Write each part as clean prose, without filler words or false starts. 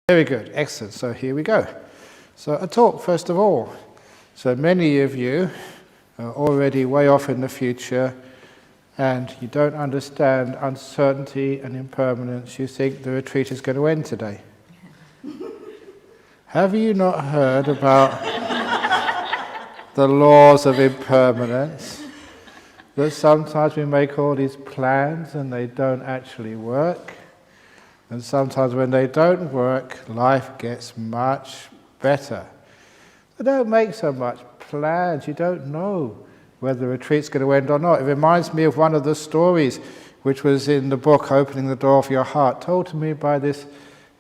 Very good, excellent. So here we go. So a talk, first of all. So many of you are already way off in the future and you don't understand uncertainty and impermanence. You think the retreat is going to end today. Have you not heard about the laws of impermanence? That sometimes we make all these plans and they don't actually work. And sometimes when they don't work, life gets much better. So don't make so much plans. You don't know whether the retreat's going to end or not. It reminds me of one of the stories which was in the book Opening the Door of Your Heart, told to me by this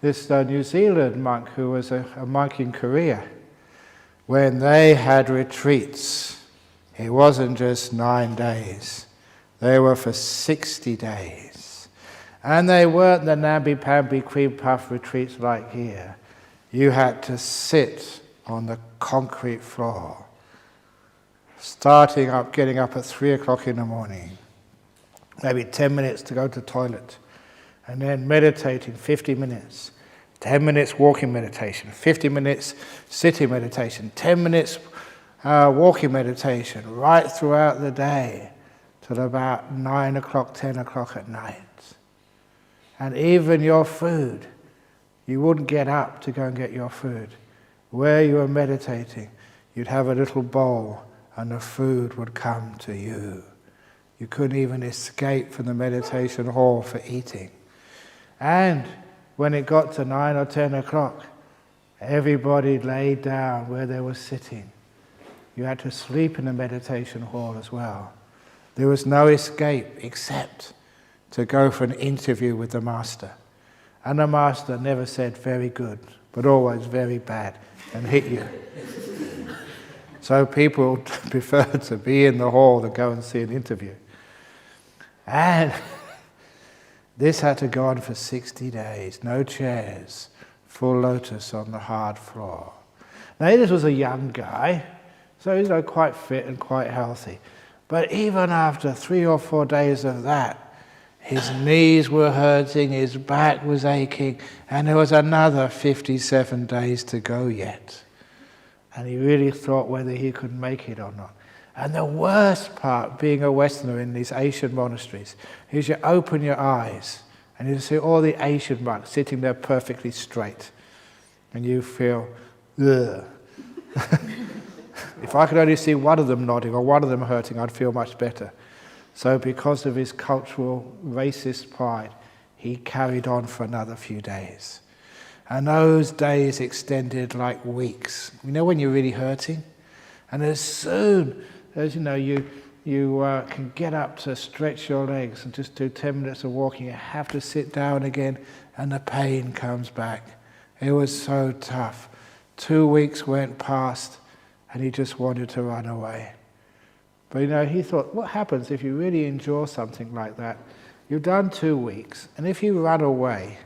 New Zealand monk who was a monk in Korea. When they had retreats, it wasn't just 9 days. They were for 60 days. And they weren't the namby-pamby cream puff retreats like here. You had to sit on the concrete floor, getting up at 3 o'clock in the morning, maybe 10 minutes to go to the toilet, and then meditating 50 minutes, 10 minutes walking meditation, 50 minutes sitting meditation, 10 minutes walking meditation, right throughout the day till about 9 o'clock, 10 o'clock at night. And even your food, you wouldn't get up to go and get your food. Where you were meditating, you'd have a little bowl and the food would come to you. You couldn't even escape from the meditation hall for eating. And when it got to 9 or 10 o'clock, everybody laid down where they were sitting. You had to sleep in the meditation hall as well. There was no escape except to go for an interview with the master. And the master never said very good, but always very bad, and hit you. So people preferred to be in the hall than go and see an interview. And this had to go on for 60 days, no chairs, full lotus on the hard floor. Now this was a young guy, so he's quite fit and quite healthy. But even after 3 or 4 days of that, his knees were hurting, his back was aching, and there was another 57 days to go yet. And he really thought whether he could make it or not. And the worst part, being a Westerner in these Asian monasteries, is you open your eyes and you see all the Asian monks sitting there perfectly straight. And you feel, ugh. If I could only see one of them nodding or one of them hurting, I'd feel much better. So because of his cultural racist pride, he carried on for another few days. And those days extended like weeks. You know when you're really hurting? And as soon as you can get up to stretch your legs and just do 10 minutes of walking, you have to sit down again and the pain comes back. It was so tough. 2 weeks went past and he just wanted to run away. But he thought, what happens if you really endure something like that? You've done 2 weeks, and if you run away,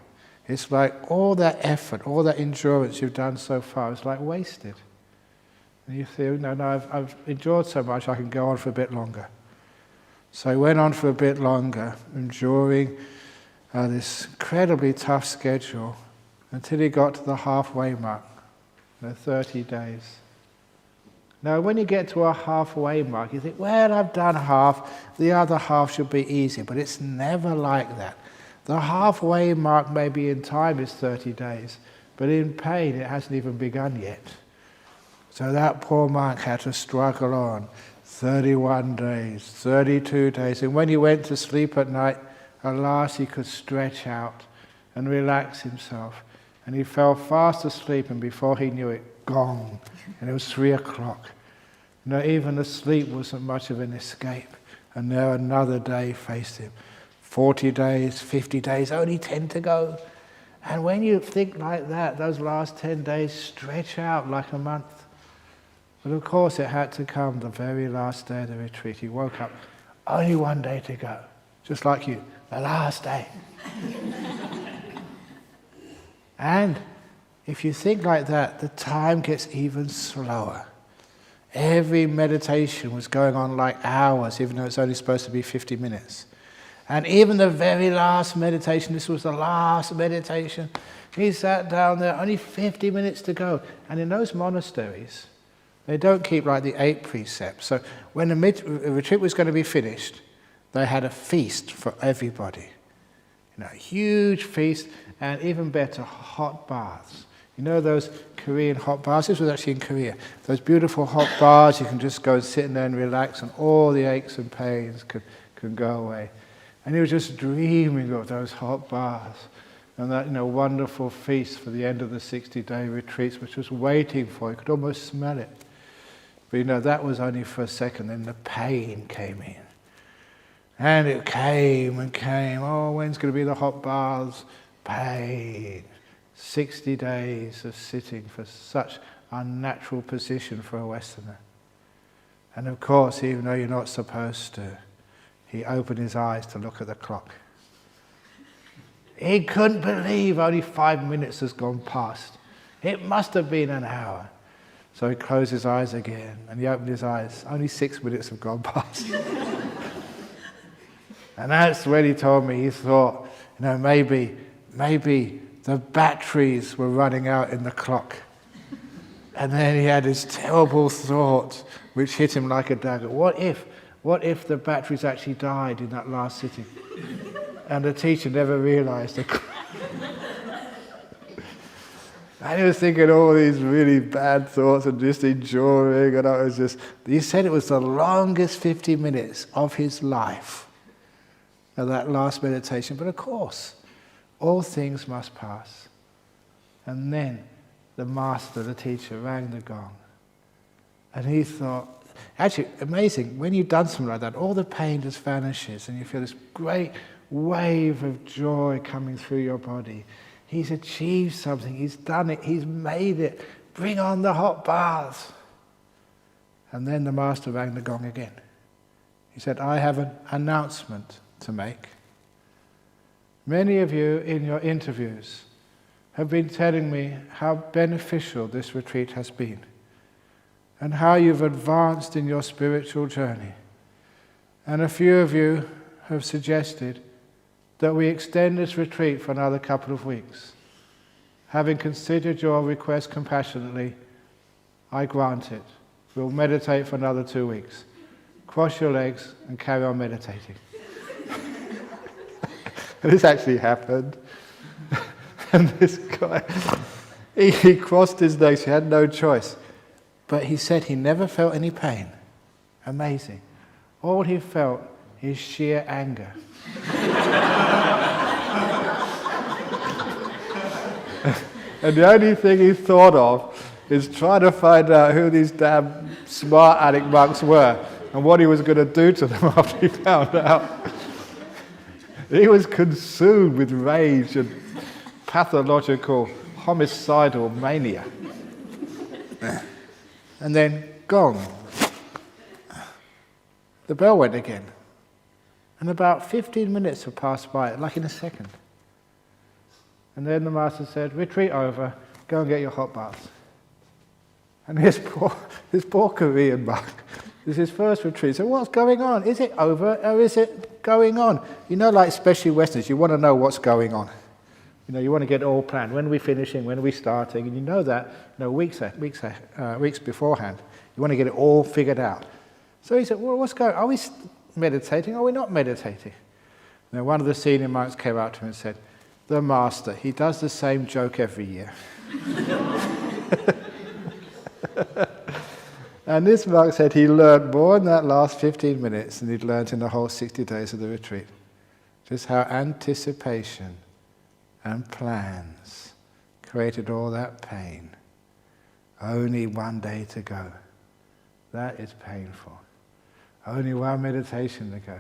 it's like all that effort, all that endurance you've done so far is like wasted. And you think, no, I've endured so much, I can go on for a bit longer. So he went on for a bit longer, enduring this incredibly tough schedule, until he got to the halfway mark, 30 days. Now, when you get to a halfway mark, you think, well, I've done half, the other half should be easy, but it's never like that. The halfway mark maybe in time is 30 days, but in pain it hasn't even begun yet. So that poor monk had to struggle on 31 days, 32 days, and when he went to sleep at night, at last he could stretch out and relax himself. And he fell fast asleep, and before he knew it, gong, and it was 3 o'clock. Even the sleep wasn't much of an escape, and now another day faced him. 40 days, 50 days, only 10 to go. And when you think like that, those last 10 days stretch out like a month. But of course it had to come the very last day of the retreat. He woke up, only 1 day to go, just like you, the last day. And if you think like that, the time gets even slower. Every meditation was going on like hours, even though it's only supposed to be 50 minutes. And even the very last meditation, this was the last meditation, He sat down there, only 50 minutes to go. And in those monasteries, they don't keep like the 8 precepts. So when the retreat was going to be finished, they had a feast for everybody. A huge feast, and even better, hot baths. You know those Korean hot baths? This was actually in Korea. Those beautiful hot baths, you can just go and sit in there and relax, and all the aches and pains can go away. And he was just dreaming of those hot baths and that wonderful feast for the end of the 60-day retreats, which was waiting for him. You could almost smell it. But that was only for a second. Then the pain came in. And it came and came. Oh, when's going to be the hot baths? Pain. 60 days of sitting for such unnatural position for a Westerner. And of course, even though you're not supposed to, he opened his eyes to look at the clock. He couldn't believe only 5 minutes has gone past. It must have been an hour. So he closed his eyes again, and he opened his eyes. Only 6 minutes have gone past. And that's when he told me, he thought, maybe the batteries were running out in the clock. And then he had this terrible thought, which hit him like a dagger. What if the batteries actually died in that last sitting? And the teacher never realized it. And he was thinking all these really bad thoughts and just enjoying, and I was just... He said it was the longest 50 minutes of his life, of that last meditation. But of course, all things must pass. And then the master, the teacher, rang the gong. And he thought... Actually, amazing, when you've done something like that, all the pain just vanishes, and you feel this great wave of joy coming through your body. He's achieved something, he's done it, he's made it. Bring on the hot baths. And then the master rang the gong again. He said, I have an announcement to make. Many of you in your interviews have been telling me how beneficial this retreat has been and how you've advanced in your spiritual journey. And a few of you have suggested that we extend this retreat for another couple of weeks. Having considered your request compassionately, I grant it. We'll meditate for another 2 weeks. Cross your legs and carry on meditating. And this actually happened. And this guy, he crossed his legs, he had no choice. But he said he never felt any pain. Amazing. All he felt is sheer anger. And the only thing he thought of is trying to find out who these damn smart addict monks were and what he was going to do to them after he found out. He was consumed with rage and pathological homicidal mania. And then, gong. The bell went again. And about 15 minutes have passed by, like in a second. And then the master said, retreat over, go and get your hot baths. And this poor Korean monk, this is his first retreat. So what's going on? Is it over or is it going on? Like especially Westerners, you want to know what's going on. You want to get it all planned. When are we finishing? When are we starting? And you know that weeks beforehand. You want to get it all figured out. So he said, well, what's going on? Are we meditating or are we not meditating? And then one of the senior monks came out to him and said, the master, he does the same joke every year. And this monk said he learned more in that last 15 minutes than he'd learned in the whole 60 days of the retreat. Just how anticipation and plans created all that pain. Only one day to go. That is painful. Only one meditation to go.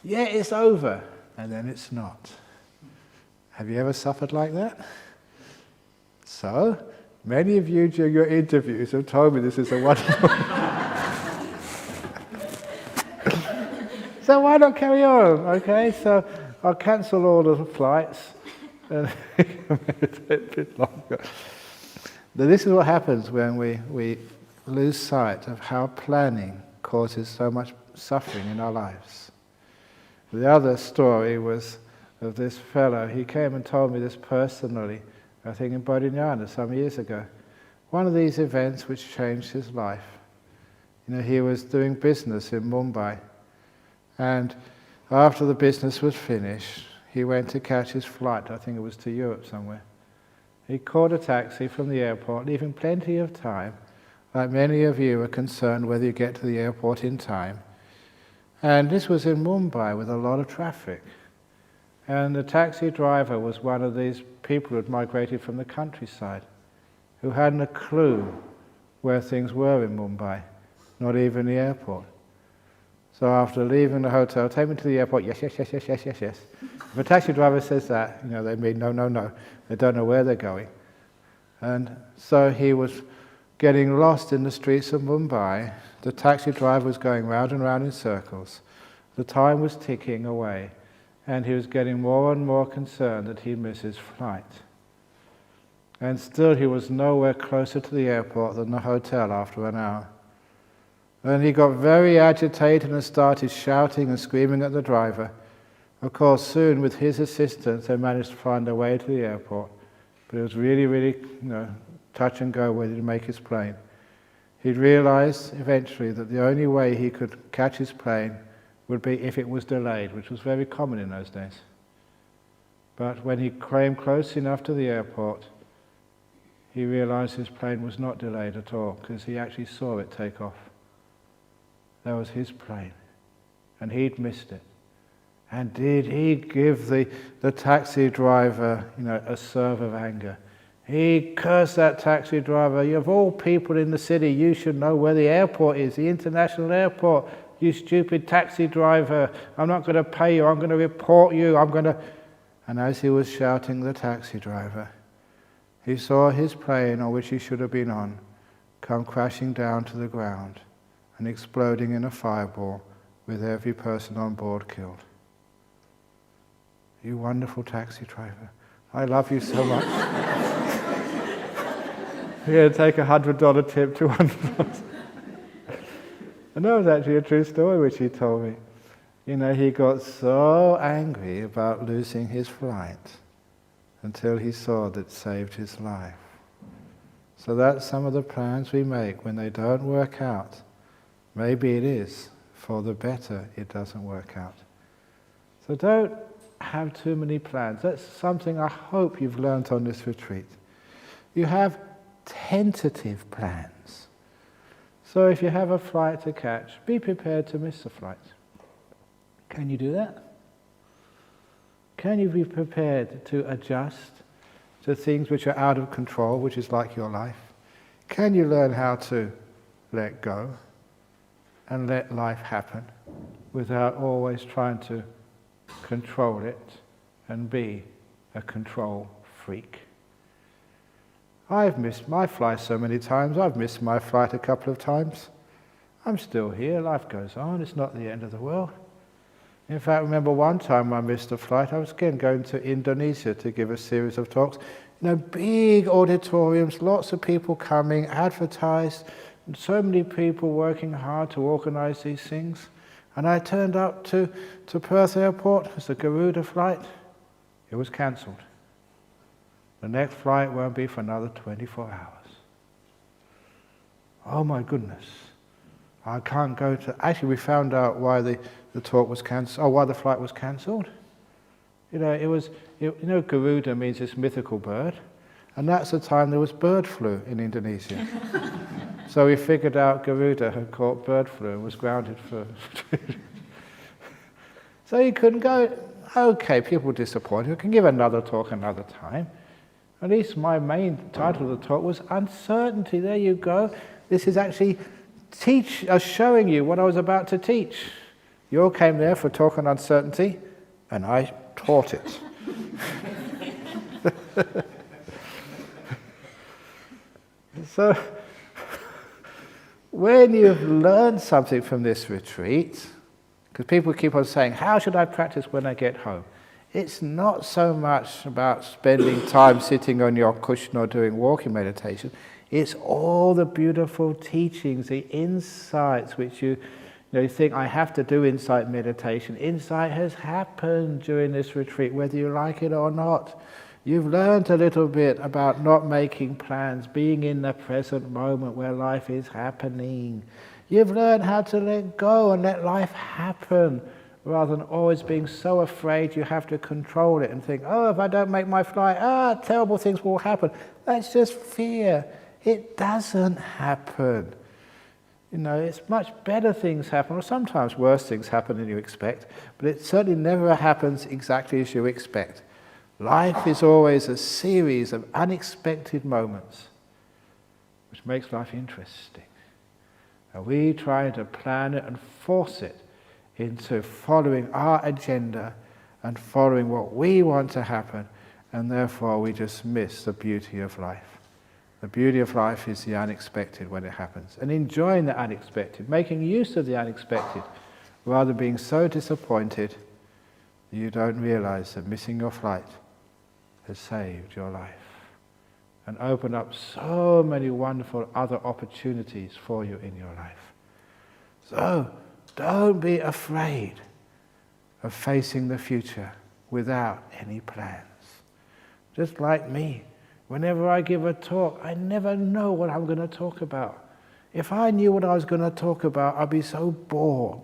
Yeah, it's over. And then it's not. Have you ever suffered like that? So, many of you during your interviews have told me this is a wonderful... So why not carry on? Okay, so I'll cancel all the flights and meditate a bit longer. But this is what happens when we lose sight of how planning causes so much suffering in our lives. The other story was of this fellow. He came and told me this personally I think in Bodhinyana some years ago. One of these events which changed his life. He was doing business in Mumbai, and after the business was finished, he went to catch his flight, I think it was to Europe somewhere. He called a taxi from the airport, leaving plenty of time. Like many of you are concerned whether you get to the airport in time. And this was in Mumbai with a lot of traffic. And the taxi driver was one of these people who had migrated from the countryside, who hadn't a clue where things were in Mumbai, not even the airport. So after leaving the hotel, take me to the airport, yes. If a taxi driver says that, they mean no. They don't know where they're going. And so he was getting lost in the streets of Mumbai. The taxi driver was going round and round in circles. The time was ticking away, and he was getting more and more concerned that he'd miss his flight. And still he was nowhere closer to the airport than the hotel after an hour. And he got very agitated and started shouting and screaming at the driver. Of course, soon with his assistance, they managed to find their way to the airport. But it was really, touch and go whether to make his plane. He'd realized eventually that the only way he could catch his plane would be if it was delayed, which was very common in those days. But when he came close enough to the airport, he realized his plane was not delayed at all, because he actually saw it take off. That was his plane, and he'd missed it. And did he give the taxi driver, a serve of anger? He cursed that taxi driver. "You of all people in the city, you should know where the airport is, the international airport. You stupid taxi driver! I'm not going to pay you. I'm going to report you. And as he was shouting the taxi driver, he saw his plane, on which he should have been on, come crashing down to the ground and exploding in a fireball with every person on board killed. You wonderful taxi driver. I love you so much. Here, take $100 tip, $200. And that was actually a true story which he told me. He got so angry about losing his flight until he saw that it saved his life. So that's some of the plans we make when they don't work out. Maybe it is for the better it doesn't work out. So don't have too many plans. That's something I hope you've learnt on this retreat. You have tentative plans. So if you have a flight to catch, be prepared to miss the flight. Can you do that? Can you be prepared to adjust to things which are out of control, which is like your life? Can you learn how to let go and let life happen without always trying to control it and be a control freak? I've missed my flight so many times. I've missed my flight a couple of times. I'm still here. Life goes on. It's not the end of the world. In fact, I remember one time I missed a flight. I was again going to Indonesia to give a series of talks. Big auditoriums, lots of people coming, advertised, and so many people working hard to organize these things. And I turned up to Perth Airport. It was a Garuda flight. It was cancelled. The next flight won't be for another 24 hours. Oh my goodness. I can't go to... Actually, we found out why the talk was cancelled, why the flight was cancelled. Garuda means this mythical bird, and that's the time there was bird flu in Indonesia. So we figured out Garuda had caught bird flu and was grounded for... So he couldn't go. Okay, people were disappointed. We can give another talk another time. At least my main title of the talk was Uncertainty. There you go. This is actually showing you what I was about to teach. You all came there for a talk on uncertainty, and I taught it. So, when you've learned something from this retreat, because people keep on saying, how should I practice when I get home? It's not so much about spending time sitting on your cushion or doing walking meditation. It's all the beautiful teachings, the insights which you think, I have to do insight meditation. Insight has happened during this retreat, whether you like it or not. You've learned a little bit about not making plans, being in the present moment where life is happening. You've learned how to let go and let life happen, rather than always being so afraid you have to control it and think, oh, if I don't make my flight, terrible things will happen. That's just fear. It doesn't happen. It's much better things happen, or sometimes worse things happen than you expect, but it certainly never happens exactly as you expect. Life is always a series of unexpected moments, which makes life interesting. And we try to plan it and force it into following our agenda and following what we want to happen, and therefore we just miss the beauty of life. The beauty of life is the unexpected when it happens, and enjoying the unexpected, making use of the unexpected, rather than being so disappointed that you don't realize that missing your flight has saved your life and opened up so many wonderful other opportunities for you in your life. So, don't be afraid of facing the future without any plans. Just like me, whenever I give a talk, I never know what I'm going to talk about. If I knew what I was going to talk about, I'd be so bored.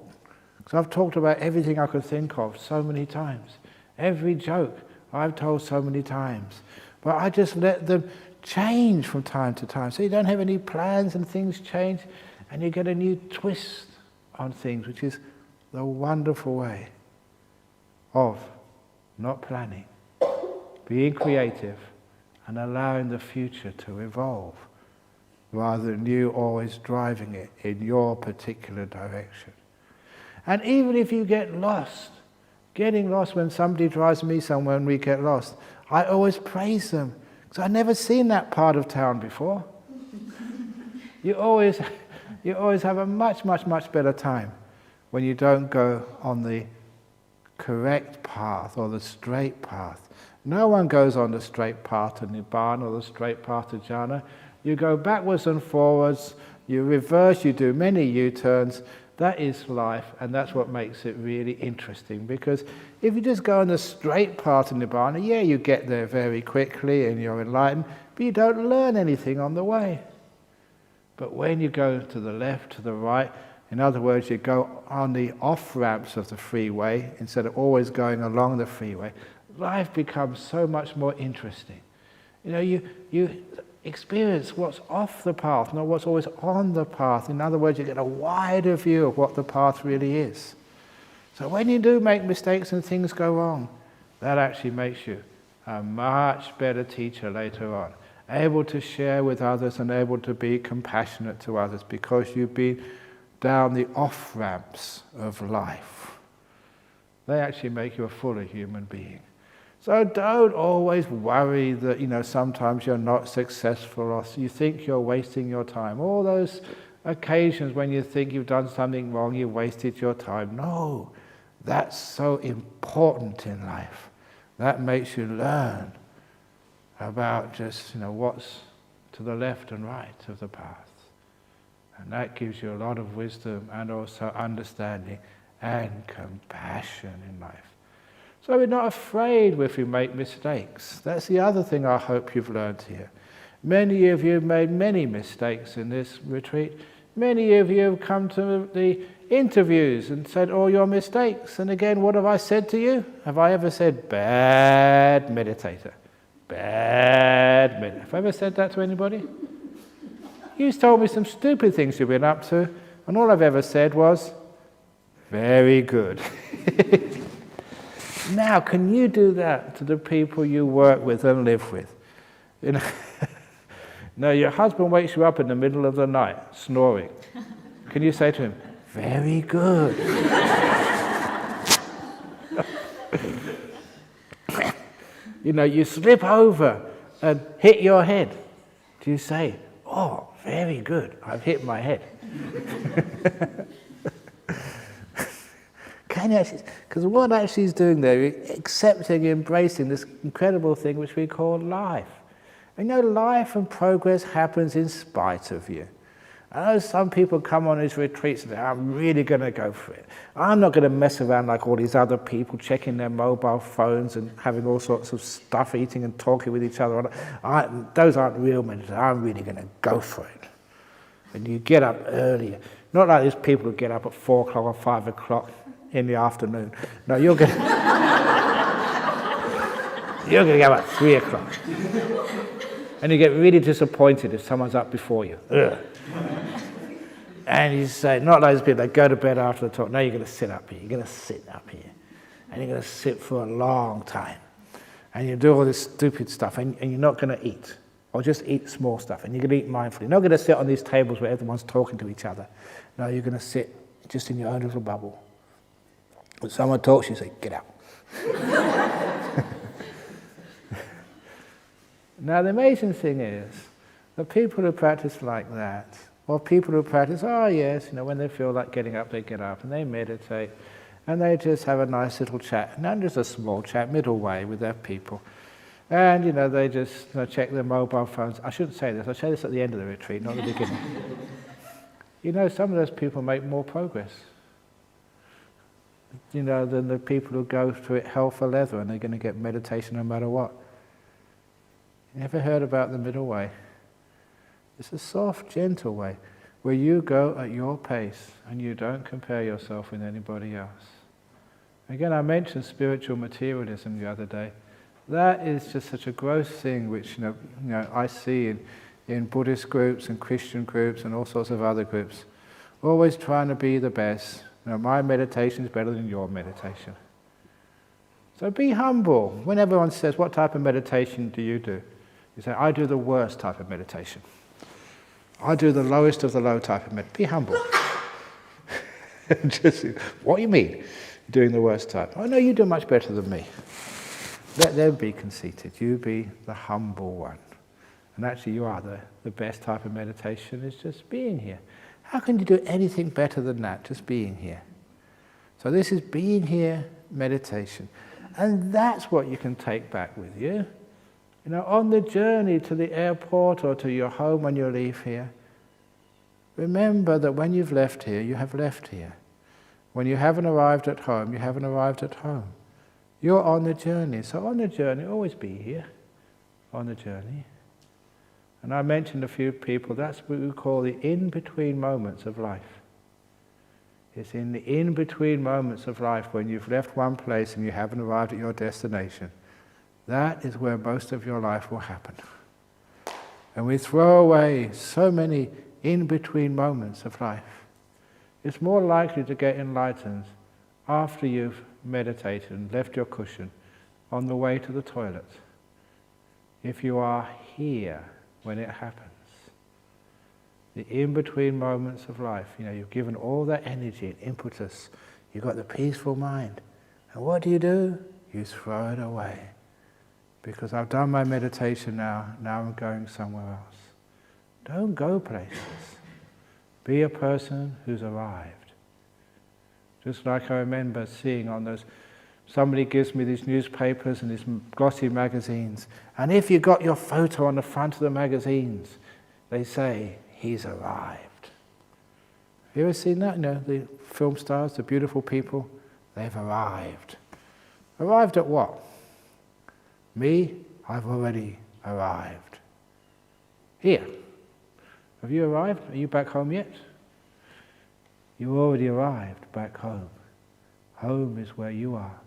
Because I've talked about everything I could think of so many times. Every joke I've told so many times. But I just let them change from time to time. So you don't have any plans and things change, and you get a new twist on things, which is the wonderful way of not planning, being creative, and allowing the future to evolve, rather than you always driving it in your particular direction. And even if you get lost, getting lost, when somebody drives me somewhere and we get lost, I always praise them, because I've never seen that part of town before. You always have a much, much, much better time when you don't go on the correct path or the straight path. No one goes on the straight path to Nibbana or the straight path to jhana. You go backwards and forwards, you reverse, you do many U-turns. That is life, and that's what makes it really interesting, because if you just go on the straight path to Nibbana, yeah, you get there very quickly and you're enlightened, but you don't learn anything on the way. But when you go to the left, to the right, in other words, you go on the off-ramps of the freeway instead of always going along the freeway, life becomes so much more interesting. You experience what's off the path, not what's always on the path. In other words, you get a wider view of what the path really is. So when you do make mistakes and things go wrong, that actually makes you a much better teacher later on, able to share with others and able to be compassionate to others, because you've been down the off-ramps of life. They actually make you a fuller human being. So don't always worry that, sometimes you're not successful or you think you're wasting your time. All those occasions when you think you've done something wrong, you've wasted your time. No, that's so important in life. That makes you learn about just, what's to the left and right of the path. And that gives you a lot of wisdom and also understanding and compassion in life. So we're not afraid if we make mistakes. That's the other thing I hope you've learned here. Many of you have made many mistakes in this retreat. Many of you have come to the interviews and said all your mistakes. And again, what have I said to you? Have I ever said, bad meditator? Bad meditator. Have I ever said that to anybody? You've told me some stupid things you've been up to, and all I've ever said was, very good. Now, can you do that to the people you work with and live with? No, your husband wakes you up in the middle of the night, snoring. Can you say to him, very good? You slip over and hit your head. Do you say, oh, very good, I've hit my head? Because what actually is doing there is accepting, embracing this incredible thing which we call life. Life and progress happens in spite of you. I know some people come on these retreats and say, I'm really going to go for it. I'm not going to mess around like all these other people, checking their mobile phones and having all sorts of stuff, eating and talking with each other. Those aren't real meditation. I'm really going to go for it. And you get up earlier. Not like these people who get up at 4 o'clock or 5 o'clock in the afternoon. No, you're going to get up at 3 o'clock. And you get really disappointed if someone's up before you. Ugh. And you say, not those people that go to bed after the talk. No, you're going to sit up here. You're going to sit up here. And you're going to sit for a long time. And you do all this stupid stuff. And you're not going to eat. Or just eat small stuff. And you're going to eat mindfully. You're not going to sit on these tables where everyone's talking to each other. No, you're going to sit just in your own little bubble. When someone talks, you say, get out. Now, the amazing thing is, the people who practice like that, or people who practice, when they feel like getting up, they get up, and they meditate, and they just have a nice little chat, and just a small chat, middle way with their people. And, they just check their mobile phones. I shouldn't say this, I say this at the end of the retreat, not the beginning. Some of those people make more progress, than the people who go through it hell for leather, and they're going to get meditation no matter what. You ever heard about the middle way? It's a soft, gentle way where you go at your pace and you don't compare yourself with anybody else. Again, I mentioned spiritual materialism the other day. That is just such a gross thing which I see in Buddhist groups and Christian groups and all sorts of other groups. Always trying to be the best. My meditation is better than your meditation. So be humble. When everyone says, what type of meditation do? You say, I do the worst type of meditation. I do the lowest of the low type of meditation. Be humble. Just, what do you mean, you're doing the worst type? Oh no, you do much better than me. Let them be conceited. You be the humble one. And actually you are the best type of meditation is just being here. How can you do anything better than that, just being here? So this is being here meditation. And that's what you can take back with you. On the journey to the airport or to your home when you leave here, remember that when you've left here, you have left here. When you haven't arrived at home, you haven't arrived at home. You're on the journey. So on the journey, always be here, on the journey. And I mentioned a few people, that's what we call the in-between moments of life. It's in the in-between moments of life when you've left one place and you haven't arrived at your destination. That is where most of your life will happen. And we throw away so many in-between moments of life. It's more likely to get enlightened after you've meditated and left your cushion on the way to the toilet. If you are here when it happens. The in-between moments of life, you've given all that energy and impetus. You've got the peaceful mind. And what do? You throw it away. Because I've done my meditation now I'm going somewhere else. Don't go places. Be a person who's arrived. Just like I remember seeing on those, somebody gives me these newspapers and these glossy magazines, and if you got your photo on the front of the magazines, they say, he's arrived. Have you ever seen that? The film stars, the beautiful people, they've arrived. Arrived at what? Me, I've already arrived. Here. Have you arrived? Are you back home yet? You already arrived back home. Home is where you are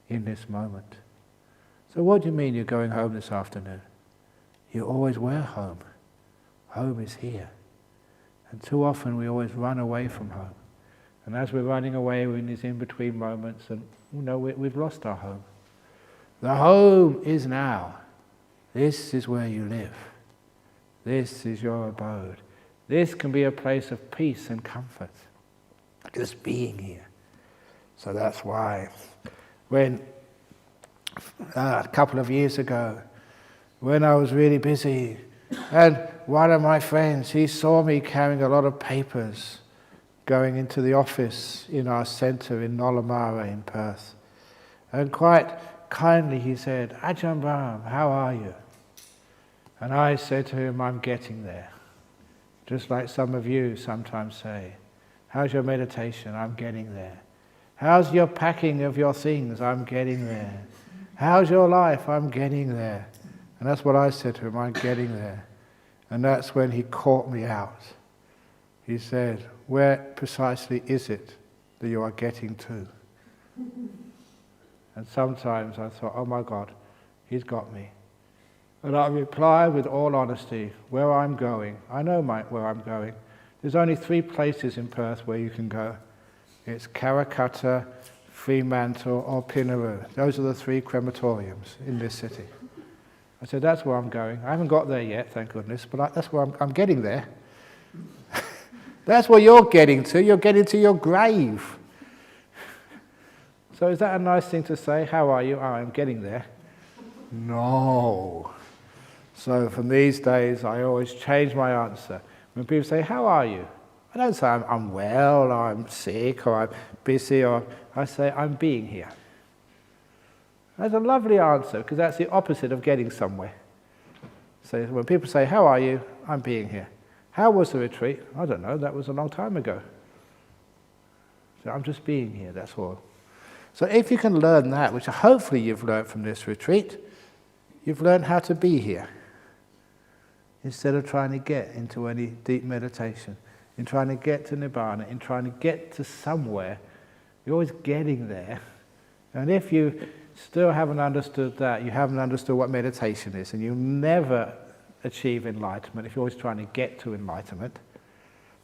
in this moment. So what do you mean you're going home this afternoon? You always were home. Home is here. And too often we always run away from home. And as we're running away, we're in these in-between moments and we've lost our home. The home is now. This is where you live. This is your abode. This can be a place of peace and comfort. Just being here. So that's why when a couple of years ago, when I was really busy, and one of my friends, he saw me carrying a lot of papers going into the office in our centre in Nollamara in Perth. And quite kindly he said, Ajahn Brahm, how are you? And I said to him, I'm getting there. Just like some of you sometimes say, how's your meditation? I'm getting there. How's your packing of your things? I'm getting there. How's your life? I'm getting there. And that's what I said to him, I'm getting there. And that's when he caught me out. He said, where precisely is it that you are getting to? And sometimes I thought, oh my God, he's got me. And I reply with all honesty, where I'm going, I know where I'm going. There's only 3 places in Perth where you can go. It's Karrakatta, Fremantle or Pinaroo. Those are the 3 crematoriums in this city. I said, that's where I'm going. I haven't got there yet, thank goodness, but that's where I'm getting there. That's where you're getting to. You're getting to your grave. So is that a nice thing to say? How are you? Oh, I'm getting there. No. So from these days, I always change my answer. When people say, how are you? I don't say I'm well, or I'm sick, or I'm busy, or I say I'm being here. That's a lovely answer, because that's the opposite of getting somewhere. So when people say, how are you? I'm being here. How was the retreat? I don't know, that was a long time ago. So I'm just being here, that's all. So if you can learn that, which hopefully you've learned from this retreat, you've learned how to be here. Instead of trying to get into any deep meditation, in trying to get to Nibbana, in trying to get to somewhere, you're always getting there. And if you still haven't understood that, you haven't understood what meditation is, and you'll never achieve enlightenment if you're always trying to get to enlightenment.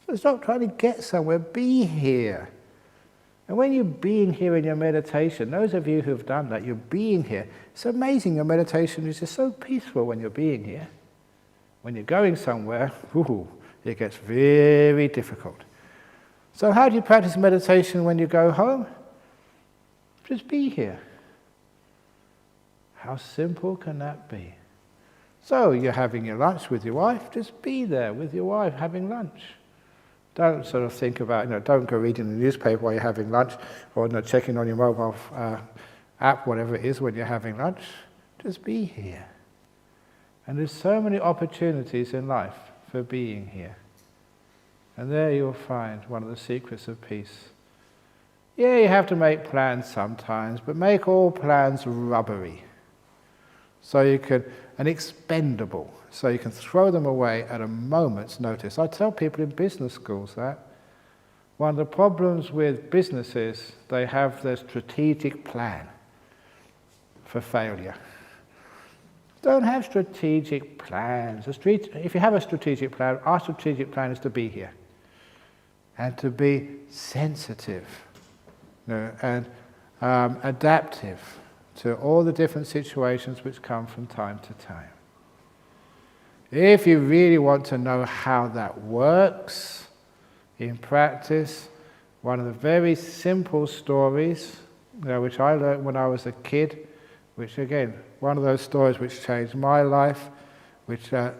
So stop trying to get somewhere, be here. And when you're being here in your meditation, those of you who've done that, you're being here. It's amazing, your meditation is just so peaceful when you're being here. When you're going somewhere, it gets very difficult. So how do you practice meditation when you go home? Just be here. How simple can that be? So you're having your lunch with your wife, just be there with your wife having lunch. Don't sort of think about, don't go reading the newspaper while you're having lunch, or checking on your mobile app, whatever it is when you're having lunch. Just be here. And there's so many opportunities in life for being here. And there you'll find one of the secrets of peace. Yeah, you have to make plans sometimes, but make all plans rubbery. So you can, and expendable, so you can throw them away at a moment's notice. I tell people in business schools that one of the problems with businesses, they have their strategic plan for failure. Don't have strategic plans. If you have a strategic plan, our strategic plan is to be here and to be sensitive and adaptive to all the different situations which come from time to time. If you really want to know how that works in practice, one of the very simple stories, which I learned when I was a kid, which again, one of those stories which changed my life, which I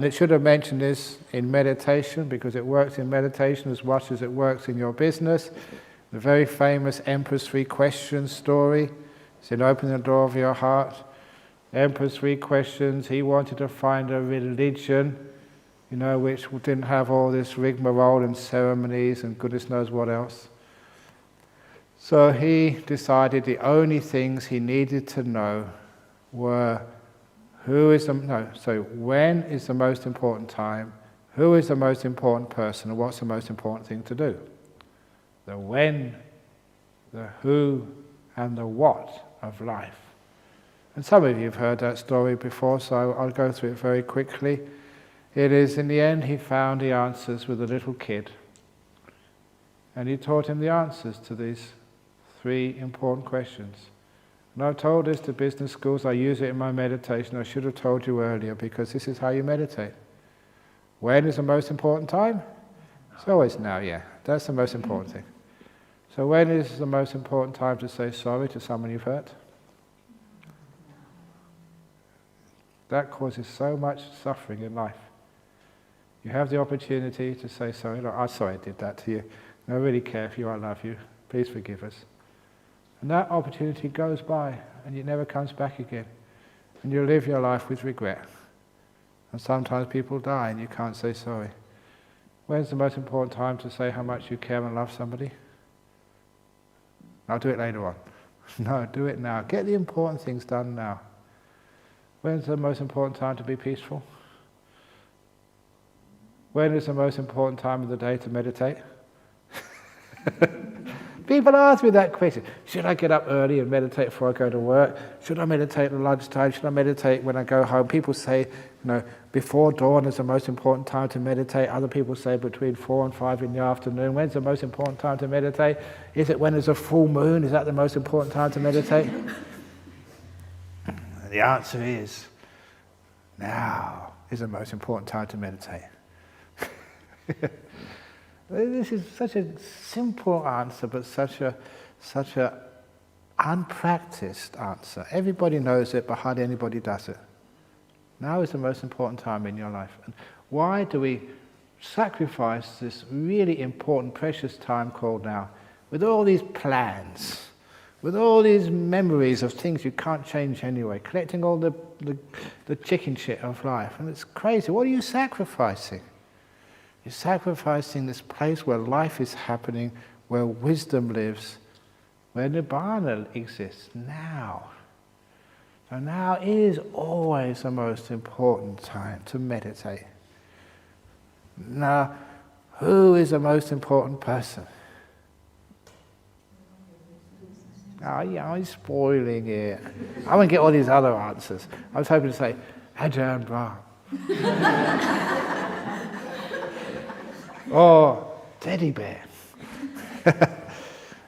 should have mentioned this in meditation, because it works in meditation as much as it works in your business. The very famous Emperor's 3 Questions story. It's in Open the Door of Your Heart. Emperor's 3 Questions, he wanted to find a religion, which didn't have all this rigmarole and ceremonies and goodness knows what else. So he decided the only things he needed to know were when is the most important time, who is the most important person, and what's the most important thing to do. The when, the who, and the what of life. And some of you have heard that story before, so I'll go through it very quickly. It is, in the end, he found the answers with a little kid. And he taught him the answers to these 3 important questions. And I've told this to business schools, I use it in my meditation. I should have told you earlier, because this is how you meditate. When is the most important time? It's always now, yeah. That's the most important thing. So when is the most important time to say sorry to someone you've hurt? That causes so much suffering in life. You have the opportunity to say sorry. Look, I'm sorry I did that to you. I really care for you, I love you. Please forgive us. And that opportunity goes by, and it never comes back again. And you live your life with regret. And sometimes people die and you can't say sorry. When's the most important time to say how much you care and love somebody? I'll do it later on. No, do it now. Get the important things done now. When's the most important time to be peaceful? When is the most important time of the day to meditate? People ask me that question. Should I get up early and meditate before I go to work? Should I meditate at lunchtime? Should I meditate when I go home? People say, before dawn is the most important time to meditate. Other people say between 4 and 5 in the afternoon. When's the most important time to meditate? Is it when there's a full moon? Is that the most important time to meditate? The answer is, now is the most important time to meditate. This is such a simple answer, but such a unpracticed answer. Everybody knows it, but hardly anybody does it. Now is the most important time in your life. And why do we sacrifice this really important, precious time called now, with all these plans, with all these memories of things you can't change anyway, collecting all the chicken shit of life? And it's crazy. What are you sacrificing? You're sacrificing this place where life is happening, where wisdom lives, where nibbana exists now. So now is always the most important time to meditate. Now, who is the most important person? Oh, yeah, I'm spoiling it. I won't get all these other answers. I was hoping to say, Ajahn Brahm. Or teddy bear.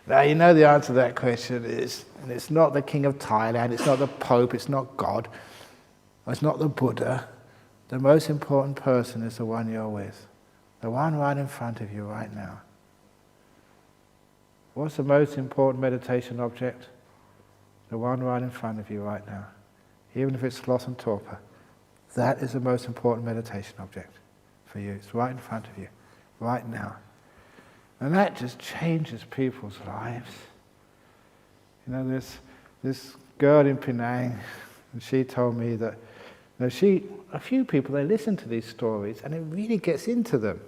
Now you know the answer to that question is, and it's not the King of Thailand, it's not the Pope, it's not God, it's not the Buddha. The most important person is the one you're with, the one right in front of you right now. What's the most important meditation object? The one right in front of you right now. Even if it's sloth and torpor, that is the most important meditation object for you. It's right in front of you. Right now. And that just changes people's lives. There's this girl in Penang, and she told me that a few people, they listen to these stories and it really gets into them.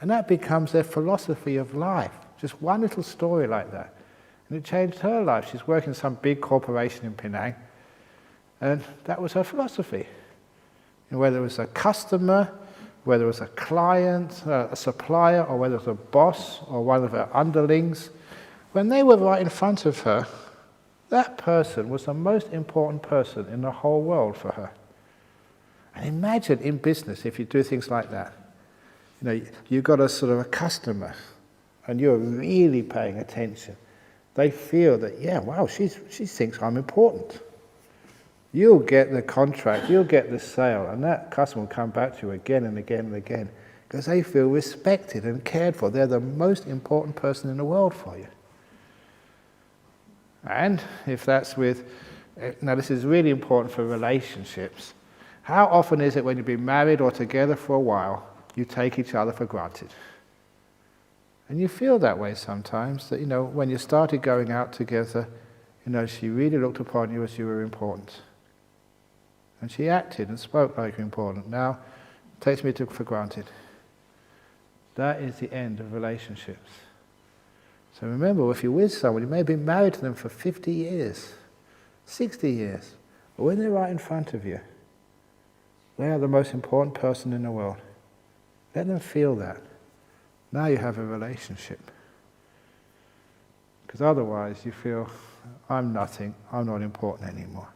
And that becomes their philosophy of life. Just one little story like that. And it changed her life. She's working in some big corporation in Penang. And that was her philosophy. Whether it was a customer, whether it was a client, a supplier, or whether it was a boss or one of her underlings, when they were right in front of her, that person was the most important person in the whole world for her. And imagine in business if you do things like that. You've got a sort of a customer, and you're really paying attention. They feel that, yeah, wow, she thinks I'm important. You'll get the contract, you'll get the sale, and that customer will come back to you again and again and again because they feel respected and cared for. They're the most important person in the world for you. And if that's with, now this is really important for relationships. How often is it when you've been married or together for a while, you take each other for granted? And you feel that way sometimes, that when you started going out together, she really looked upon you as you were important. And she acted and spoke like important. Now, takes me for granted. That is the end of relationships. So remember, if you're with someone, you may have been married to them for 50 years, 60 years, but when they're right in front of you, they are the most important person in the world. Let them feel that. Now you have a relationship. Because otherwise you feel, I'm nothing, I'm not important anymore.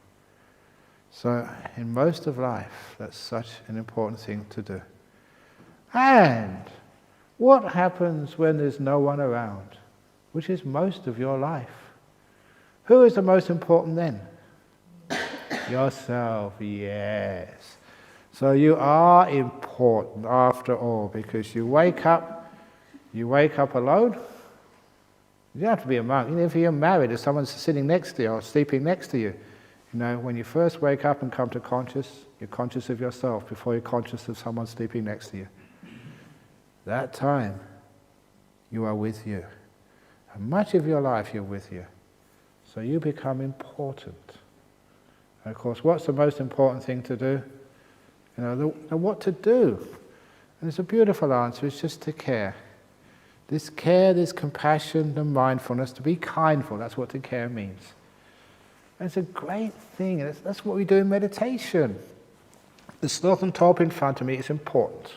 So in most of life, that's such an important thing to do. And what happens when there's no one around, which is most of your life? Who is the most important then? Yourself, yes. So you are important after all, because you wake up alone. You don't have to be a monk. Even if you're married, if someone's sitting next to you or sleeping next to you, when you first wake up and come to conscious, you're conscious of yourself before you're conscious of someone sleeping next to you. That time, you are with you. And much of your life, you're with you. So you become important. And of course, what's the most important thing to do? What to do. And it's a beautiful answer, it's just to care. This care, this compassion and mindfulness, to be kindful, that's what to care means. And it's a great thing, that's what we do in meditation. The sloth top in front of me is important.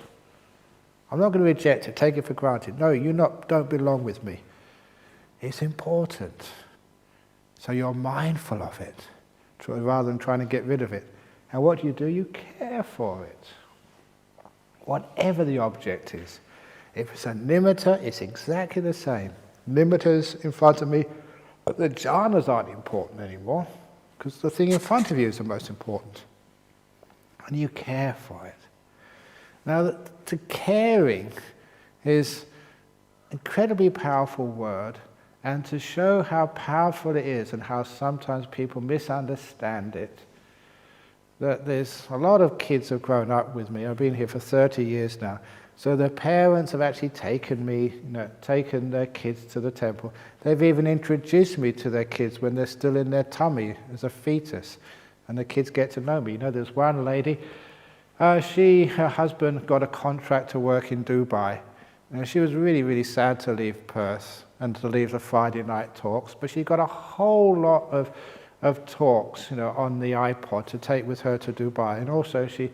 I'm not going to reject it, take it for granted. No, don't belong with me. It's important. So you're mindful of it, rather than trying to get rid of it. And what do? You care for it. Whatever the object is. If it's a nimitta, it's exactly the same. Nimittas in front of me, but the jhanas aren't important anymore, because the thing in front of you is the most important. And you care for it. Now, to caring is an incredibly powerful word, and to show how powerful it is and how sometimes people misunderstand it, that there's a lot of kids have grown up with me. I've been here for 30 years now. So their parents have actually taken their kids to the temple. They've even introduced me to their kids when they're still in their tummy as a fetus. And the kids get to know me. There's one lady, her husband got a contract to work in Dubai. She was really, really sad to leave Perth and to leave the Friday night talks, but she got a whole lot of talks, on the iPod to take with her to Dubai. And also she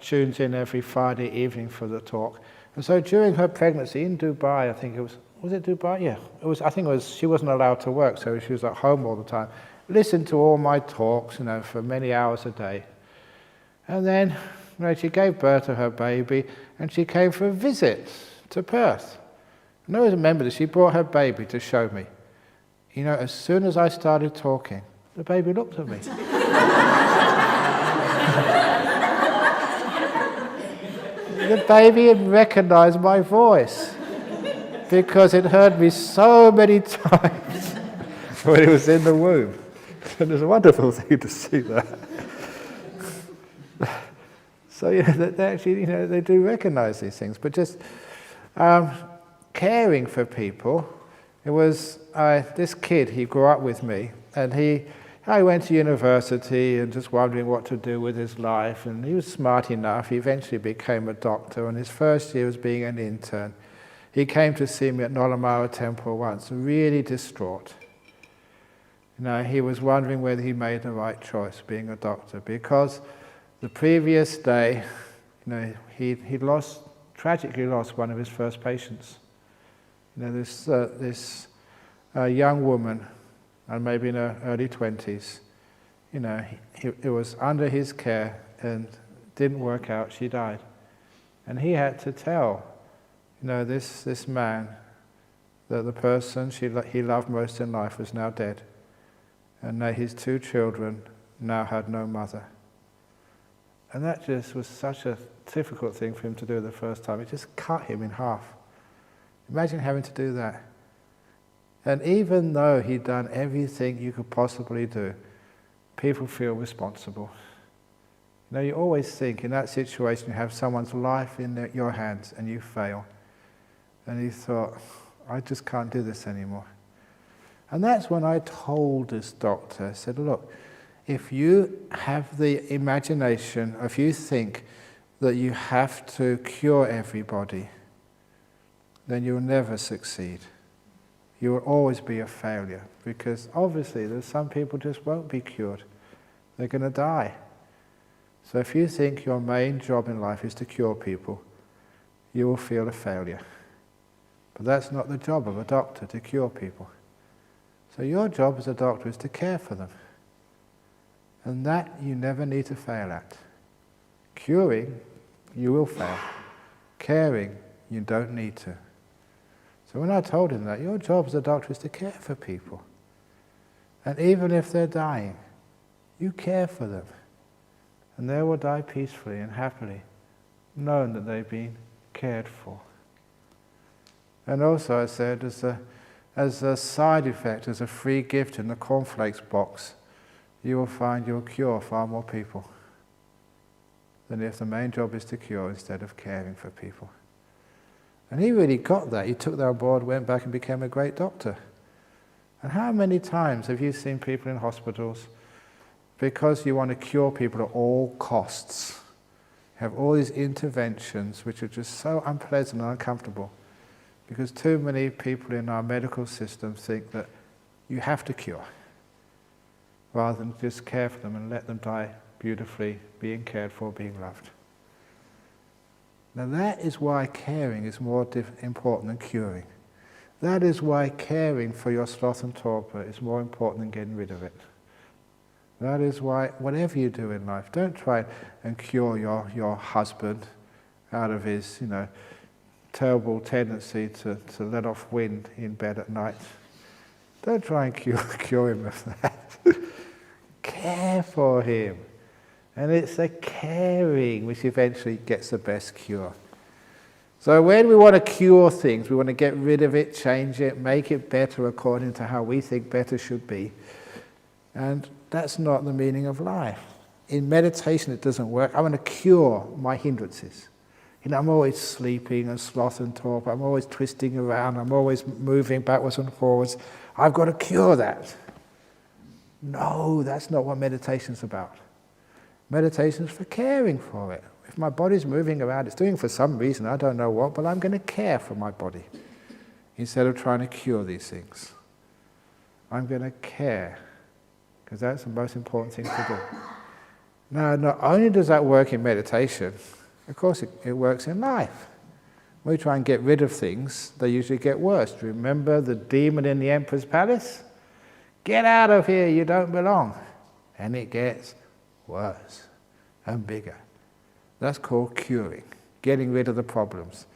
tunes in every Friday evening for the talk. And so during her pregnancy in Dubai, I think it was it Dubai? Yeah, I think it was, she wasn't allowed to work, so she was at home all the time. Listened to all my talks, for many hours a day. And then she gave birth to her baby, and she came for a visit to Perth. And I always remember that she brought her baby to show me. As soon as I started talking, the baby looked at me. The baby had recognized my voice because it heard me so many times when it was in the womb. And it's a wonderful thing to see that. So they actually, they do recognize these things. But just caring for people. It was this kid, he grew up with me, and I went to university and just wondering what to do with his life, and he was smart enough. He eventually became a doctor, and his first year was being an intern. He came to see me at Nolamara Temple once, really distraught. He was wondering whether he made the right choice being a doctor, because the previous day, he tragically lost one of his first patients. This young woman, and maybe in her early 20s, it was under his care and didn't work out. She died, and he had to tell, this man that the person he loved most in life was now dead, and that his two children now had no mother. And that just was such a difficult thing for him to do the first time. It just cut him in half. Imagine having to do that. And even though he'd done everything you could possibly do, people feel responsible. You always think in that situation you have someone's life in your hands and you fail. And he thought, I just can't do this anymore. And that's when I told this doctor, I said, look, if you have the imagination, if you think that you have to cure everybody, then you'll never succeed. You will always be a failure, because obviously there's some people just won't be cured. They're going to die. So if you think your main job in life is to cure people, you will feel a failure. But that's not the job of a doctor, to cure people. So your job as a doctor is to care for them. And that you never need to fail at. Curing, you will fail. Caring, you don't need to. So when I told him that, your job as a doctor is to care for people. And even if they're dying, you care for them. And they will die peacefully and happily, knowing that they've been cared for. And also I said, as a side effect, as a free gift in the cornflakes box, you will find you'll cure far more people than if the main job is to cure instead of caring for people. And he really got that. He took that on board, went back and became a great doctor. And how many times have you seen people in hospitals, because you want to cure people at all costs, have all these interventions which are just so unpleasant and uncomfortable, because too many people in our medical system think that you have to cure, rather than just care for them and let them die beautifully, being cared for, being loved. Now that is why caring is more important than curing. That is why caring for your sloth and torpor is more important than getting rid of it. That is why, whatever you do in life, don't try and cure your husband out of his, terrible tendency to let off wind in bed at night. Don't try and cure him of that. Care for him. And it's the caring which eventually gets the best cure. So when we want to cure things, we want to get rid of it, change it, make it better according to how we think better should be. And that's not the meaning of life. In meditation it doesn't work. I want to cure my hindrances. I'm always sleeping and sloth and torpor. I'm always twisting around. I'm always moving backwards and forwards. I've got to cure that. No, that's not what meditation's about. Meditation's for caring for it. If my body's moving around, it's doing it for some reason, I don't know what, but I'm going to care for my body instead of trying to cure these things. I'm going to care, because that's the most important thing to do. Now, not only does that work in meditation, of course it works in life. When we try and get rid of things, they usually get worse. Remember the demon in the emperor's palace? Get out of here, you don't belong. And it gets worse and bigger. That's called curing, getting rid of the problems,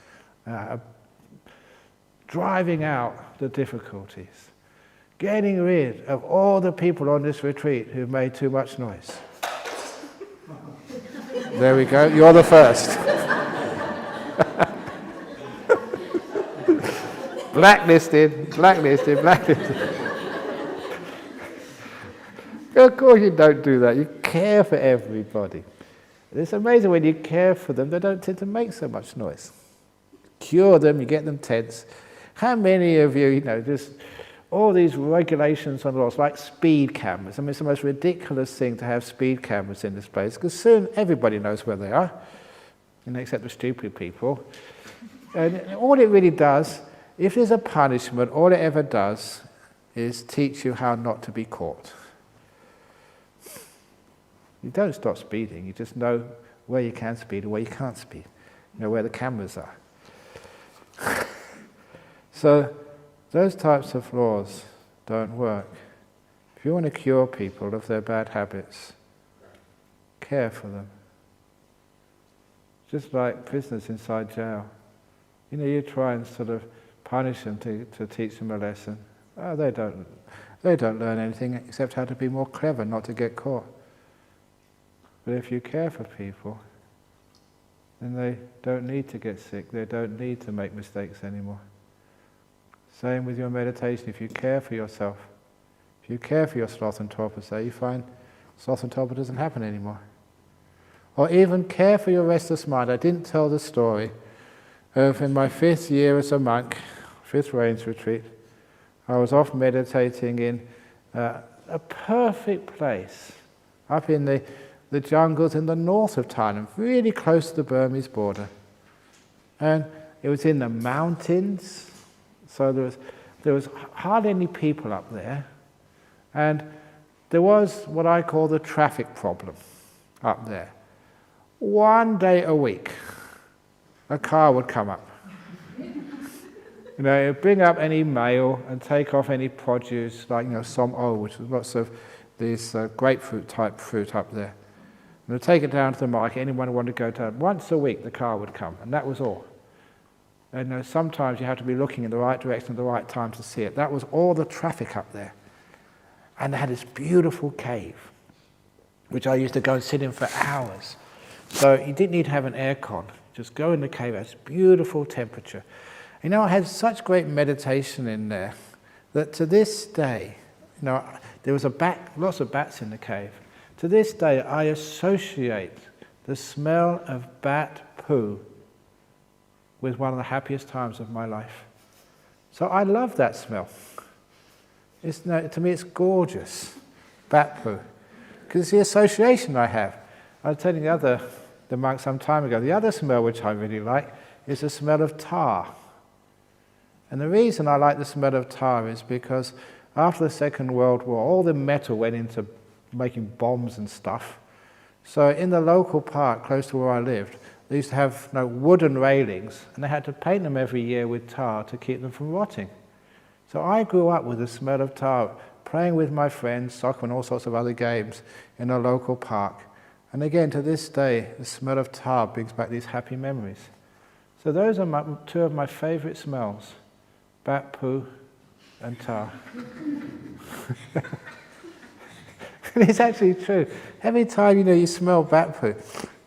driving out the difficulties, getting rid of all the people on this retreat who've made too much noise. There we go, you're the first. Blacklisted. Of course you don't do that, you care for everybody. It's amazing when you care for them, they don't tend to make so much noise. Cure them, you get them tense. How many of you, just all these regulations on laws, like speed cameras. I mean, it's the most ridiculous thing to have speed cameras in this place, because soon everybody knows where they are, except the stupid people. And all it really does, if there's a punishment, all it ever does is teach you how not to be caught. You don't stop speeding, you just know where you can speed and where you can't speed. You know where the cameras are. So those types of laws don't work. If you want to cure people of their bad habits, care for them. Just like prisoners inside jail. You try and sort of punish them to teach them a lesson. Oh, they don't learn anything except how to be more clever, not to get caught. But if you care for people, then they don't need to get sick, they don't need to make mistakes anymore. Same with your meditation. If you care for yourself, if you care for your sloth and torpor, you find sloth and torpor doesn't happen anymore. Or even care for your restless mind. I didn't tell the story of in my 5th year as a monk, 5th Rains retreat, I was off meditating in a perfect place, up in the jungles in the north of Thailand, really close to the Burmese border. And it was in the mountains, so there was hardly any people up there. And there was what I call the traffic problem up there. One day a week, a car would come up. It would bring up any mail and take off any produce, like som o, which is lots of this grapefruit type fruit up there. And they'd take it down to the market. Anyone who wanted to go down, once a week the car would come, and that was all. And sometimes you had to be looking in the right direction at the right time to see it. That was all the traffic up there. And they had this beautiful cave, which I used to go and sit in for hours. So you didn't need to have an aircon. Just go in the cave, it's beautiful temperature. I had such great meditation in there that to this day, there was lots of bats in the cave. To this day, I associate the smell of bat poo with one of the happiest times of my life. So I love that smell. To me, it's gorgeous, bat poo, because it's the association I have. I was telling the the monk some time ago. The other smell which I really like is the smell of tar. And the reason I like the smell of tar is because after the Second World War, all the metal went into making bombs and stuff. So in the local park close to where I lived, they used to have wooden railings, and they had to paint them every year with tar to keep them from rotting. So I grew up with the smell of tar, playing with my friends, soccer and all sorts of other games in a local park. And again, to this day, the smell of tar brings back these happy memories. So those are two of my favorite smells, bat poo and tar. And it's actually true. Every time you smell bat poo,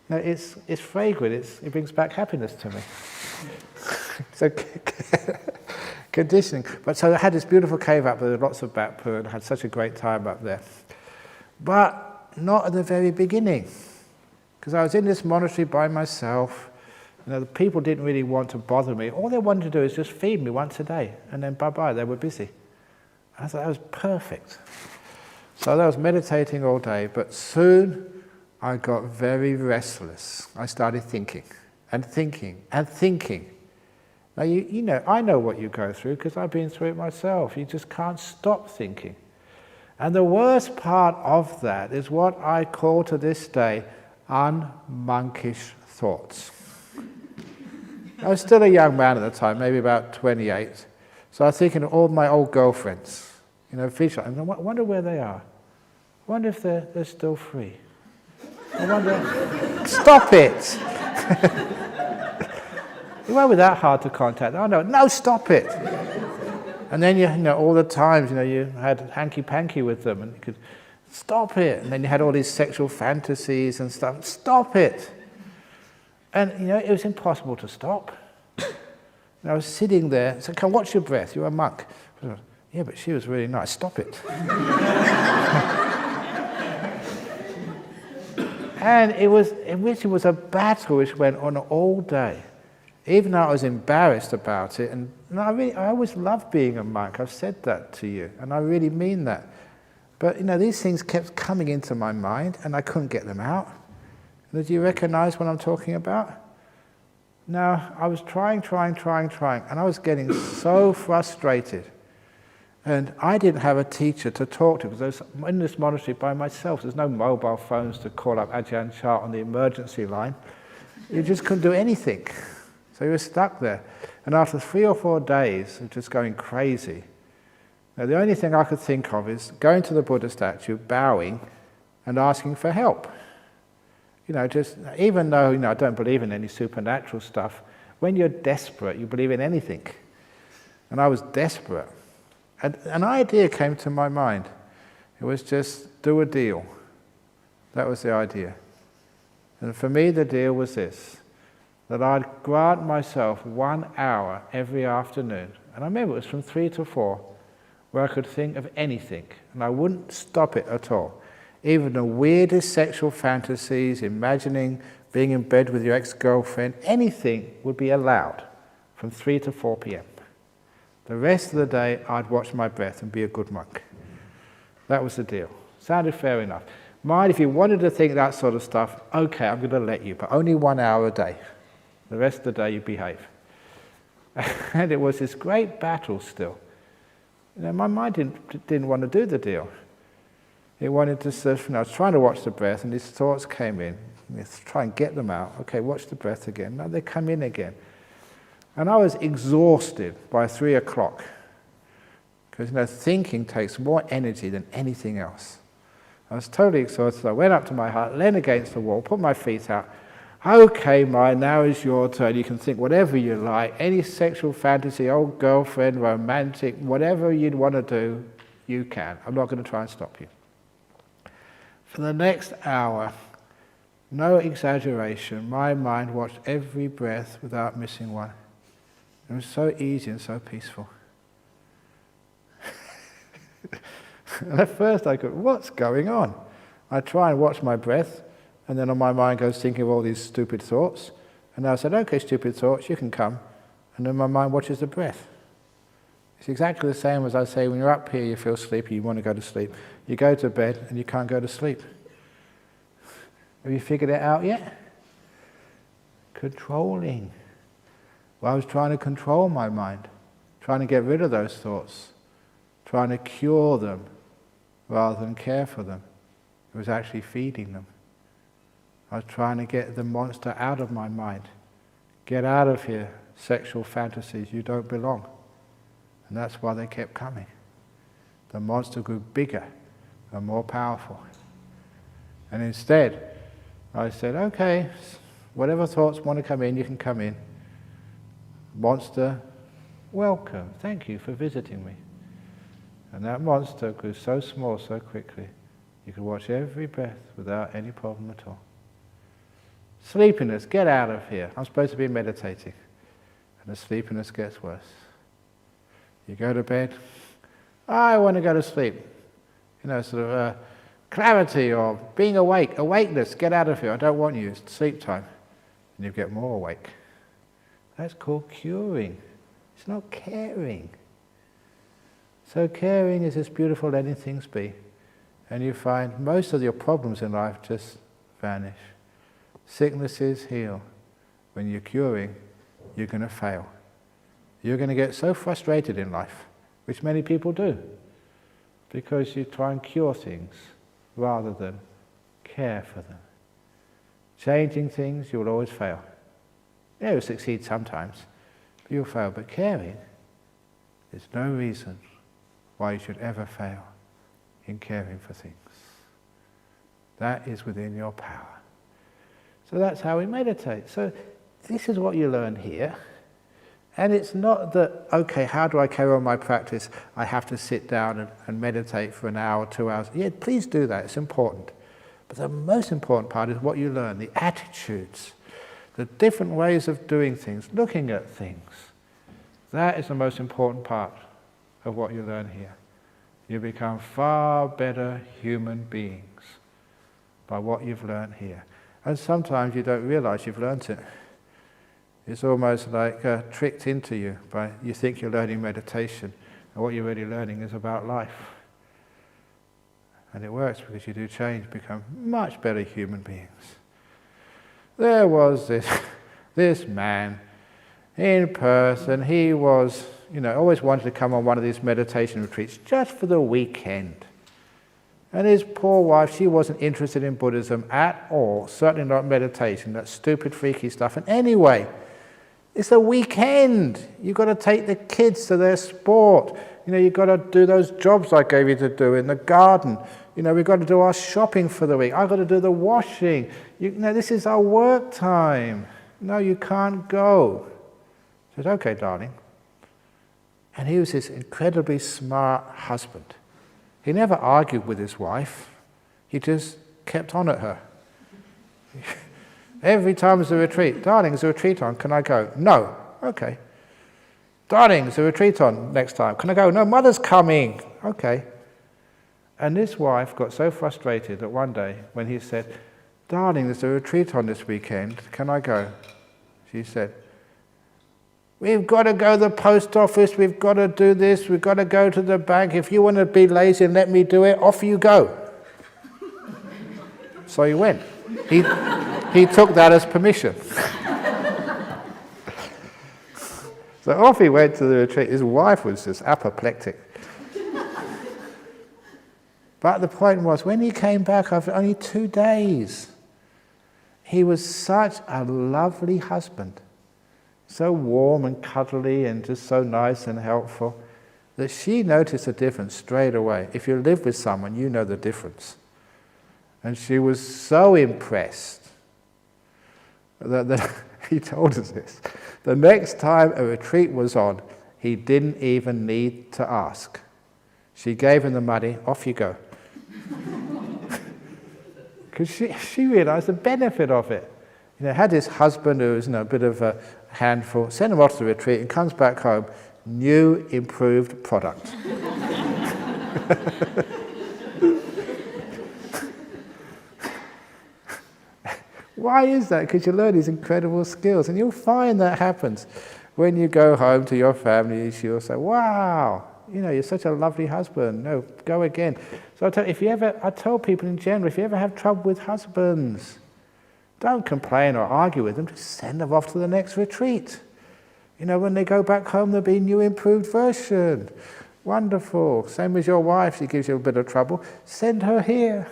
it's fragrant. It brings back happiness to me. So conditioning. But so I had this beautiful cave up there with lots of bat poo, and I had such a great time up there. But not at the very beginning, because I was in this monastery by myself. The people didn't really want to bother me. All they wanted to do is just feed me once a day, and then bye-bye, they were busy. I thought that was perfect. So I was meditating all day, but soon I got very restless. I started thinking and thinking and thinking. Now, I know what you go through because I've been through it myself. You just can't stop thinking. And the worst part of that is what I call to this day unmonkish thoughts. I was still a young man at the time, maybe about 28. So I was thinking of all my old girlfriends. I wonder where they are. I wonder if they're still free. I wonder... Stop it! You weren't with that hard to contact. Oh no, stop it! And then all the times, you had hanky-panky with them, and you could stop it. And then you had all these sexual fantasies and stuff. Stop it! And it was impossible to stop. And I was sitting there, so come watch your breath, you're a monk. Yeah, but she was really nice, stop it. And it was a battle which went on all day. Even though I was embarrassed about it, and I always loved being a monk, I've said that to you, and I really mean that. But these things kept coming into my mind, and I couldn't get them out. Do you recognize what I'm talking about? Now, I was trying, and I was getting so frustrated. And I didn't have a teacher to talk to, because I was in this monastery by myself. There's no mobile phones to call up Ajahn Chart on the emergency line. You just couldn't do anything. So you were stuck there. And after 3 or 4 days of just going crazy, now the only thing I could think of is going to the Buddha statue, bowing, and asking for help. Just even though I don't believe in any supernatural stuff, when you're desperate, you believe in anything. And I was desperate. And an idea came to my mind. It was just do a deal. That was the idea. And for me, the deal was this, that I'd grant myself 1 hour every afternoon. And I remember it was from 3 to 4, where I could think of anything. And I wouldn't stop it at all. Even the weirdest sexual fantasies, imagining being in bed with your ex-girlfriend, anything would be allowed from 3 to 4 p.m. The rest of the day, I'd watch my breath and be a good monk. That was the deal. Sounded fair enough. Mind, if you wanted to think that sort of stuff, okay, I'm going to let you, but only 1 hour a day. The rest of the day, you behave. And it was this great battle still. My mind didn't want to do the deal. It wanted to, I was trying to watch the breath, and these thoughts came in. Let's try and get them out. Okay, watch the breath again. Now they come in again. And I was exhausted by 3 o'clock. Because thinking takes more energy than anything else. I was totally exhausted. I went up to my hut, leaned against the wall, put my feet out. Okay, mind, now is your turn. You can think whatever you like. Any sexual fantasy, old girlfriend, romantic, whatever you'd want to do, you can. I'm not going to try and stop you. For the next hour, no exaggeration, my mind watched every breath without missing one. It was so easy and so peaceful. And at first I go, what's going on? I try and watch my breath, and then on my mind goes thinking of all these stupid thoughts. And I said, okay, stupid thoughts, you can come. And then my mind watches the breath. It's exactly the same as I say, when you're up here, you feel sleepy, you want to go to sleep. You go to bed and you can't go to sleep. Have you figured it out yet? controlling. Well, I was trying to control my mind, trying to get rid of those thoughts, trying to cure them rather than care for them. It was actually feeding them. I was trying to get the monster out of my mind. Get out of here, sexual fantasies, you don't belong. And that's why they kept coming. The monster grew bigger and more powerful. And instead, I said, okay, whatever thoughts want to come in, you can come in. Monster, welcome, thank you for visiting me. And that monster grew so small so quickly, you could watch every breath without any problem at all. Sleepiness, get out of here. I'm supposed to be meditating. And the sleepiness gets worse. You go to bed, I want to go to sleep. You know, sort of clarity or being awake, awakeness, get out of here, I don't want you, it's sleep time. And you get more awake. That's called curing. It's not caring. So caring is this beautiful letting things be. And you find most of your problems in life just vanish. Sicknesses heal. When you're curing, you're going to fail. You're going to get so frustrated in life, which many people do, because you try and cure things rather than care for them. Changing things, you will always fail. Yeah, you'll succeed sometimes, but you'll fail. But caring, there's no reason why you should ever fail in caring for things. That is within your power. So that's how we meditate. So this is what you learn here. And it's not that, okay, how do I carry on my practice? I have to sit down and meditate for an hour, 2 hours. Yeah, please do that, it's important. But the most important part is what you learn, the attitudes, the different ways of doing things, looking at things. That is the most important part of what you learn here. You become far better human beings by what you've learned here. And sometimes you don't realize you've learnt it. It's almost like tricked into you by you think you're learning meditation, and what you're really learning is about life. And it works because you do change, become much better human beings. There was this man in Perth, and he was, always wanted to come on one of these meditation retreats just for the weekend. And his poor wife, she wasn't interested in Buddhism at all, certainly not meditation, that stupid, freaky stuff. And anyway, it's a weekend. You've got to take the kids to their sport. You've got to do those jobs I gave you to do in the garden. We've got to do our shopping for the week. I've got to do the washing. This is our work time. No, you can't go. I said, okay, darling. And he was this incredibly smart husband. He never argued with his wife. He just kept on at her. Every time there's a retreat, darling, there's a retreat on, can I go? No. Okay. Darling, there's a retreat on next time, can I go? No, mother's coming. Okay. And this wife got so frustrated that one day when he said, darling, there's a retreat on this weekend, can I go? She said, we've got to go to the post office, we've got to do this, we've got to go to the bank. If you want to be lazy and let me do it, off you go. So he went. He took that as permission. So off he went to the retreat. His wife was just apoplectic. But the point was, when he came back after only 2 days, he was such a lovely husband. So warm and cuddly and just so nice and helpful that she noticed a difference straight away. If you live with someone, you know the difference. And she was so impressed that he told us this. The next time a retreat was on, he didn't even need to ask. She gave him the money, off you go. Because she realized the benefit of it. Had this husband who was a bit of a handful, sent him off to the retreat and comes back home, new, improved product. Why is that? Because you learn these incredible skills, and you'll find that happens. When you go home to your family, you'll say, wow, you're such a lovely husband. No, go again. So I tell people in general, if you ever have trouble with husbands, Don't complain or argue with them, just send them off to the next retreat. You know, when they go back home, there'll be a new improved version. Wonderful. Same as your wife, she gives you a bit of trouble. Send her here.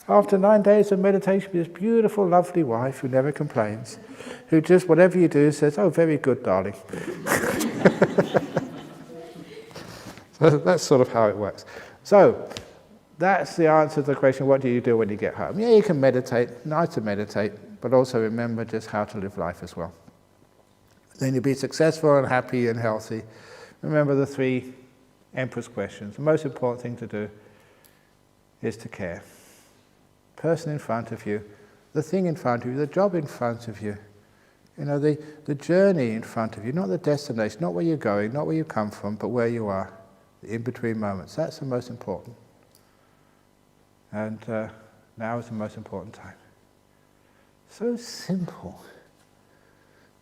After 9 days of meditation, with this beautiful, lovely wife who never complains, who just, whatever you do, says, oh, very good, darling. So that's sort of how it works. So that's the answer to the question, what do you do when you get home? Yeah, you can meditate, nice to meditate, but also remember just how to live life as well. Then you'll be successful and happy and healthy. Remember the 3 Emperor's questions. The most important thing to do is to care. Person in front of you, the thing in front of you, the job in front of you, you know, the journey in front of you, not the destination, not where you're going, not where you come from, but where you are, the in-between moments. That's the most important. And now is the most important time. So simple,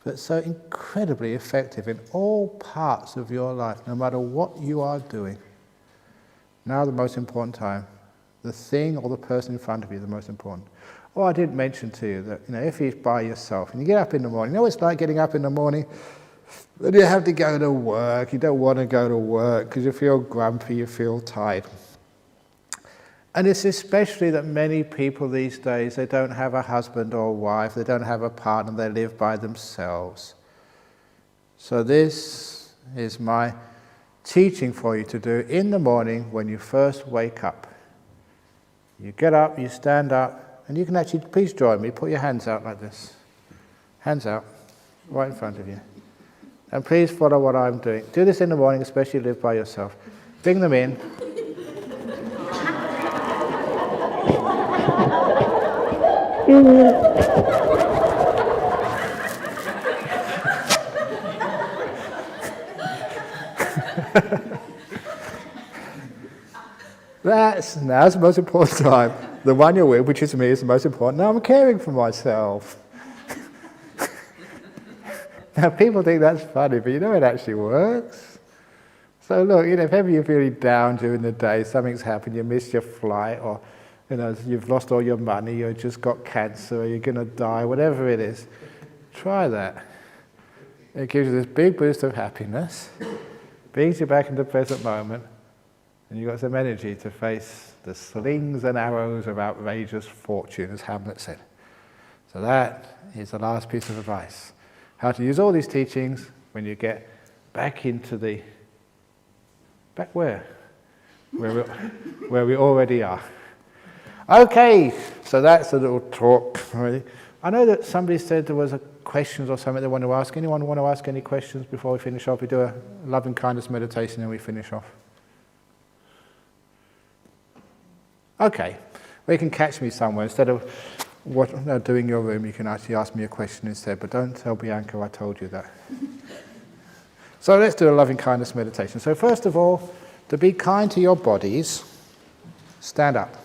but so incredibly effective in all parts of your life, no matter what you are doing. Now the most important time. The thing or the person in front of you, the most important. Oh, I didn't mention to you that, you know, if you're by yourself and you get up in the morning, you know what it's like getting up in the morning? Then you have to go to work. You don't want to go to work because you feel grumpy, you feel tired. And it's especially that many people these days, they don't have a husband or a wife, they don't have a partner, they live by themselves. So this is my teaching for you to do in the morning when you first wake up. You get up, you stand up, and you can actually, please join me, put your hands out like this. Hands out, right in front of you. And please follow what I'm doing. Do this in the morning, especially if you live by yourself. Bring them in. Now's the most important time. The one you're with, which is me, is the most important. Now I'm caring for myself. Now people think that's funny, but you know it actually works. So look, you know, if ever you're feeling down during the day, something's happened, you missed your flight, or you know, you've lost all your money, you've just got cancer, or you're going to die, whatever it is, try that. It gives you this big boost of happiness, brings you back into the present moment, and you've got some energy to face the slings and arrows of outrageous fortune, as Hamlet said. So that is the last piece of advice. How to use all these teachings when you get back into the... Back where? Where we already are. Okay, so that's a little talk. Really. I know that somebody said there was a questions or something they want to ask. Anyone want to ask any questions before we finish off? We do a loving kindness meditation and we finish off. Okay, well you can catch me somewhere. Instead of doing your room, you can actually ask me a question instead, but don't tell Bianca I told you that. So let's do a loving kindness meditation. So first of all, to be kind to your bodies, stand up.